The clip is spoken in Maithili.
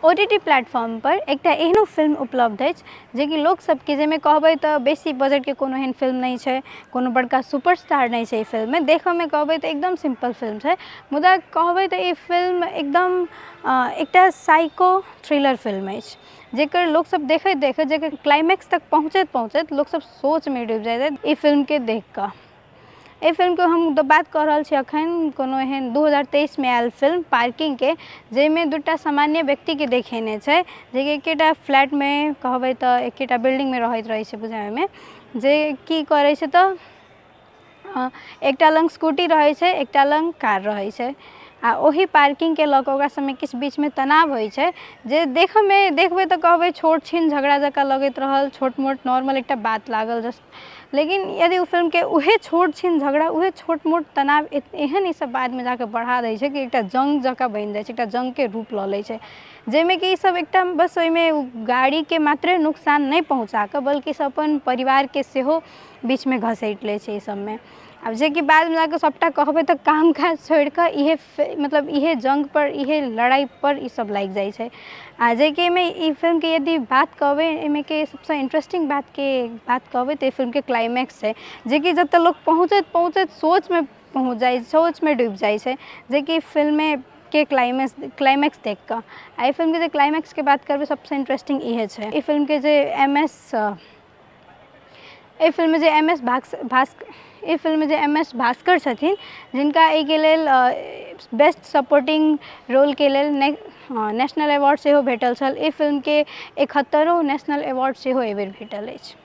OTT प्लेटफॉर्म पर एकटा एहनो फिल्म उपलब्ध अछि जे कि लोक सबके जाहिमे कहबै तऽ बेसी बजट के कोनो एहन फिल्म नहीं छै, कोनो बड़का सुपरस्टार नहीं छै। फिल्म में देखऽ में कहबै तऽ एकदम सिंपल फिल्म छै, मुदा कहबै तऽ ई फिल्म एकदम एकटा साइको थ्रिलर फिल्म अछि जेकर लोक सब देखैत देखैत जेकर क्लाइमैक्स तक पहुँचैत पहुँचैत लोक सब सोच में डूबि जाइत अछि ई फिल्म के देख कऽ। ए फिल्म के हम बात कर रहल छी अखन कोनो एहन 2023 में आयल फिल्म पार्किंग के, जेमे दूटा सामान्य व्यक्ति के देखेने छै जे कि एकेटा फ्लैट में कहबै तऽ एकेटा बिल्डिंग में रहैत रहै छै बुझाय में, जे की करै छै तऽ एकटा लंग स्कूटी रहै छै, एकटा लंग कार रहै छै आ ओही पार्किंग के लऽ कऽ ओकरा सबमे किछु बीच में तनाव होइ छै जे देखऽ में देखबै तऽ कहबै छोट छीन झगड़ा जकाँ लगैत रहल, छोट मोट नॉर्मल एकटा बात लागल जस्ट, लेकिन यदि उ फिल्म के उहे छोट छीन झगड़ा उहे छोट मोट तनाव एहन ई सब बाद में जाके बढ़ा दै छै कि एकटा जंग जकाँ बनि जाइ छै, एकटा जंग के रूप लऽ लै छै, जेमे कि ई सब एकटा बस ओहिमे गाड़ी के मात्रे नुकसान नहीं पहुँचा कऽ बल्कि सब अपन परिवार के सेहो बीच में घसीट लै छै ई सब में। अब जे कि बाद में जाके सबटा कहबै तऽ काम काज छोड़ि कऽ इहे मतलब इहे जंग पर इहे लड़ाई पर ई सब लागि जाइ छै। आ जे कि एहिमे ई फिल्म के यदि बात कहबै एहिमे के सबसे इंटरेस्टिंग बात कहबै तऽ ई फिल्म के क्लाइमैक्स छै, जे कि जतऽ लोग पहुँचैत पहुँचैत सोच में पहुँच जाइ सोच में डूबि जाइ छै, जे कि फिल्म में के क्लाइमैक्स देख कऽ। आ ई फिल्म के जे क्लाइमैक्स के बात करबै सबसे इंटरेस्टिंग इहे छै। ई फिल्म के जे एम एस भास्कर छथिन, जिनका एहिके लेल बेस्ट सपोर्टिंग रोल के लेल नेशनल अवार्ड सेहो भेटल छल। ई फिल्म के 71 नेशनल अवार्ड सेहो एहि बेर भेटल अछि।